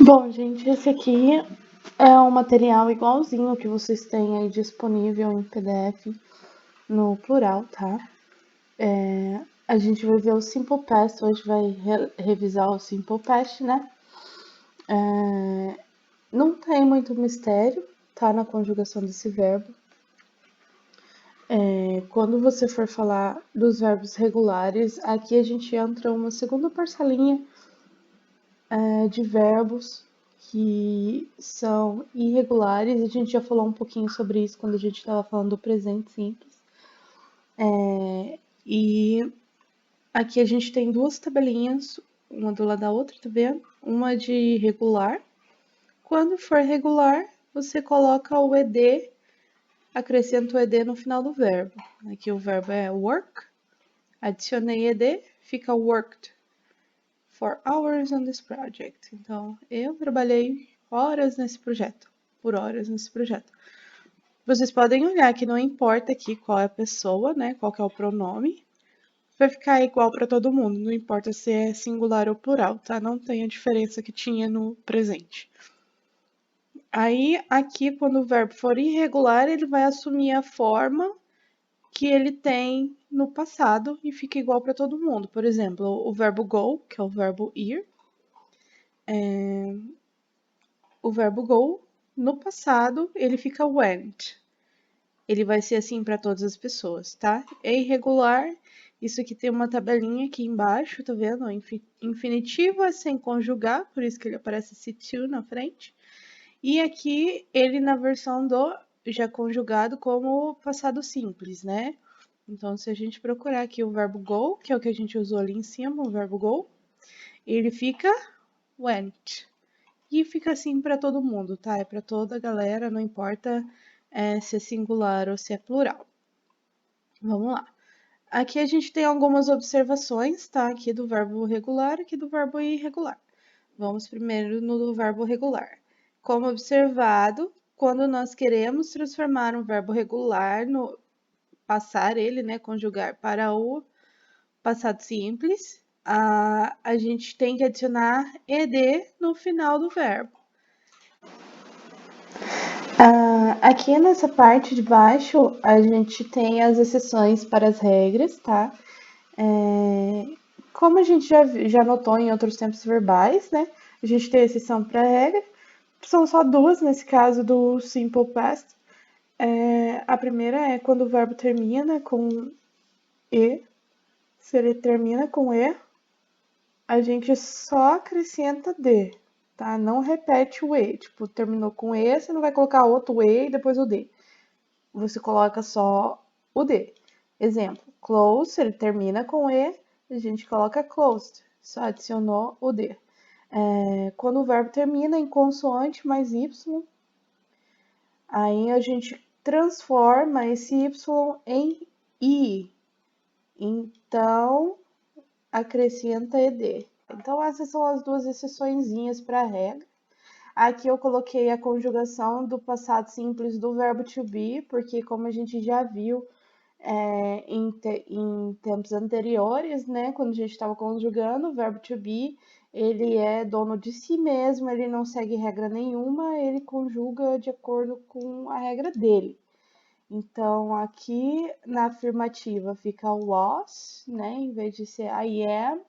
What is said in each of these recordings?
Bom, gente, esse aqui é um material igualzinho que vocês têm aí disponível em PDF no plural, tá? A gente vai ver o Simple Past, hoje vai revisar o Simple Past, né? Não tem muito mistério, tá? Na conjugação desse verbo. Quando você for falar dos verbos regulares, aqui a gente entra uma segunda parcelinha de verbos que são irregulares. A gente já falou um pouquinho sobre isso quando a gente estava falando do presente simples. E aqui a gente tem duas tabelinhas, uma do lado da outra, tá vendo? Uma de regular. Quando for regular, você coloca o ed, acrescenta o ed no final do verbo. Aqui o verbo é work, adicionei ed, fica worked. For hours on this project. Então, eu trabalhei horas nesse projeto, por horas nesse projeto. Vocês podem olhar que não importa aqui qual é a pessoa, né, qual que é o pronome, vai ficar igual para todo mundo, não importa se é singular ou plural, tá? Não tem a diferença que tinha no presente. Aí, aqui, quando o verbo for irregular, ele vai assumir a forma que ele tem no passado e fica igual para todo mundo. Por exemplo, o verbo go, que é o verbo ir, o verbo go, no passado, ele fica went. Ele vai ser assim para todas as pessoas, tá? É irregular. Isso aqui tem uma tabelinha aqui embaixo, tá vendo? Infinitivo é sem conjugar, por isso que ele aparece esse to na frente. E aqui ele na versão do já conjugado como passado simples, né? Então, se a gente procurar aqui o verbo go, que é o que a gente usou ali em cima, o verbo go, ele fica went. E fica assim para todo mundo, tá? É para toda a galera, não importa se é singular ou se é plural. Vamos lá. Aqui a gente tem algumas observações, tá? Aqui do verbo regular, aqui do verbo irregular. Vamos primeiro no do verbo regular. Como observado, quando nós queremos transformar um verbo regular no passar ele, né, conjugar para o passado simples, a gente tem que adicionar ed no final do verbo. Aqui nessa parte de baixo, a gente tem as exceções para as regras, tá? Como a gente já notou em outros tempos verbais, né? A gente tem exceção para regra. São só duas nesse caso do Simple Past. A primeira é quando o verbo termina com e. Se ele termina com e, a gente só acrescenta d, tá? Não repete o e. Tipo, terminou com e, você não vai colocar outro e e depois o d. Você coloca só o d. Exemplo, close, ele termina com e, a gente coloca closed, só adicionou o d. Quando o verbo termina em consoante mais y, aí a gente transforma esse y em i. Então, acrescenta ed. Então, essas são as duas exceçõezinhas para a regra. Aqui eu coloquei a conjugação do passado simples do verbo to be, porque como a gente já viu em tempos anteriores, né, quando a gente estava conjugando, o verbo to be, ele é dono de si mesmo, ele não segue regra nenhuma, ele conjuga de acordo com a regra dele. Então, aqui na afirmativa fica was, né, em vez de ser I am,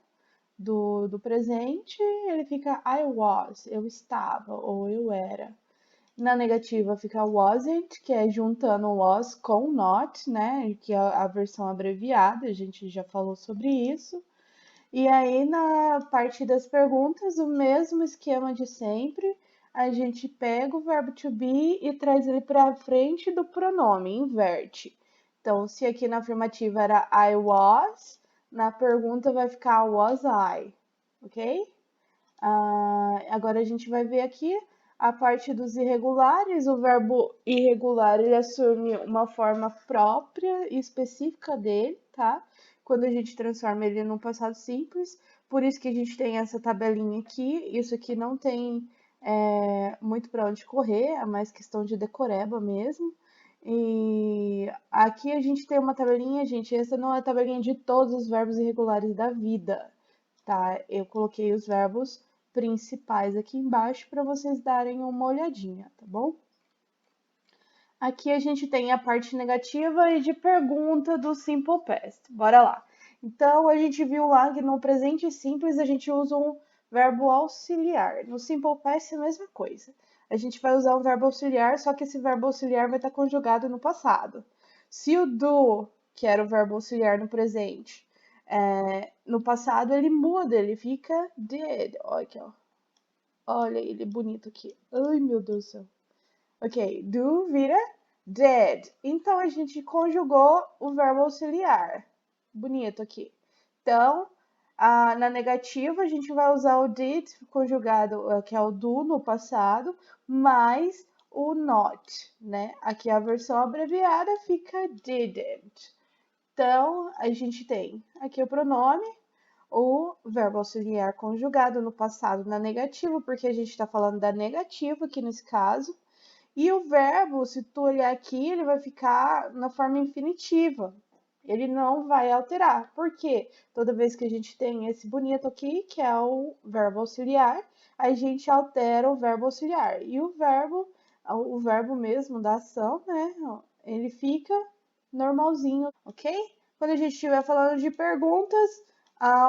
do presente, ele fica I was, eu estava, ou eu era. Na negativa fica wasn't, que é juntando was com not, né? Que é a versão abreviada, a gente já falou sobre isso. E aí, na parte das perguntas, o mesmo esquema de sempre. A gente pega o verbo to be e traz ele para frente do pronome, inverte. Então, se aqui na afirmativa era I was, na pergunta vai ficar was I, ok? Agora a gente vai ver aqui a parte dos irregulares. O verbo irregular, ele assume uma forma própria e específica dele, tá? Quando a gente transforma ele no passado simples. Por isso que a gente tem essa tabelinha aqui. Isso aqui não tem muito para onde correr, é mais questão de decoreba mesmo. E aqui a gente tem uma tabelinha, gente, essa não é a tabelinha de todos os verbos irregulares da vida, tá? Eu coloquei os verbos principais aqui embaixo para vocês darem uma olhadinha, tá bom? Aqui a gente tem a parte negativa e de pergunta do Simple Past. Bora lá. Então, a gente viu lá que no presente simples a gente usa um verbo auxiliar. No Simple Past é a mesma coisa. A gente vai usar um verbo auxiliar, só que esse verbo auxiliar vai estar conjugado no passado. Se o do, que era o verbo auxiliar no presente, no passado ele muda, ele fica did. Olha aqui, ó. Olha ele bonito aqui. Ai, meu Deus do céu. Ok, do vira did. Então, a gente conjugou o verbo auxiliar. Bonito aqui. Então, na negativa, a gente vai usar o did conjugado, que é o do no passado, mais o not, né? Aqui a versão abreviada fica didn't. Então, a gente tem aqui o pronome, o verbo auxiliar conjugado no passado na negativa, porque a gente está falando da negativa aqui nesse caso. E o verbo, se tu olhar aqui, ele vai ficar na forma infinitiva. Ele não vai alterar. Por quê? Toda vez que a gente tem esse bonito aqui, que é o verbo auxiliar, a gente altera o verbo auxiliar. E o verbo mesmo da ação, né? Ele fica normalzinho, ok? Quando a gente estiver falando de perguntas,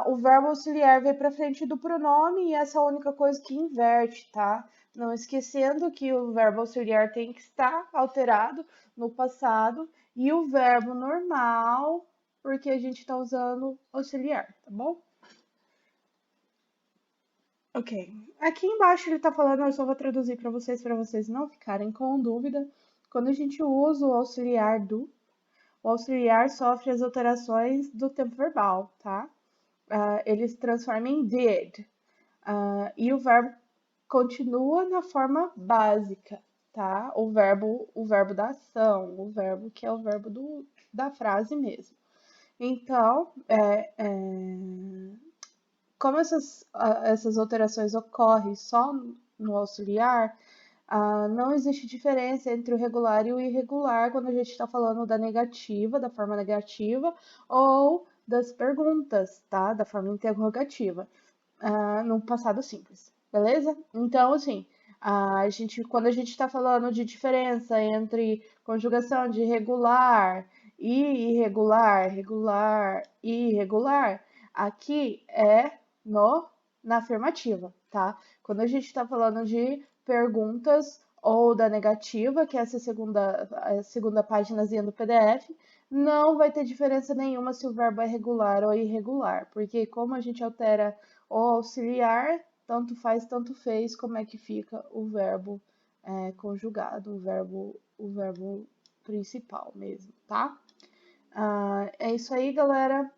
o verbo auxiliar vem para frente do pronome e essa é a única coisa que inverte, tá? Não esquecendo que o verbo auxiliar tem que estar alterado no passado e o verbo normal, porque a gente está usando auxiliar, tá bom? Ok. Aqui embaixo ele está falando, eu só vou traduzir para vocês não ficarem com dúvida. Quando a gente usa o auxiliar do, o auxiliar sofre as alterações do tempo verbal, tá? Ele se transforma em did. E o verbo continua na forma básica, tá? O verbo da ação, o verbo que é o verbo da frase mesmo. Então, como essas alterações ocorrem só no auxiliar, não existe diferença entre o regular e o irregular quando a gente está falando da negativa, da forma negativa, ou das perguntas, tá? Da forma interrogativa, no passado simples, beleza? Então, assim, quando a gente está falando de diferença entre conjugação de regular e irregular, regular e irregular, aqui é na afirmativa, tá? Quando a gente está falando de perguntas ou da negativa, que é a segunda páginazinha do PDF, não vai ter diferença nenhuma se o verbo é regular ou irregular, porque como a gente altera o auxiliar, tanto faz, tanto fez, como é que fica o verbo conjugado, o verbo principal mesmo, tá? É isso aí, galera.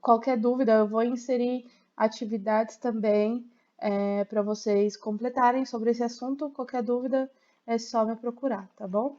Qualquer dúvida, eu vou inserir atividades também para vocês completarem sobre esse assunto. Qualquer dúvida é só me procurar, tá bom?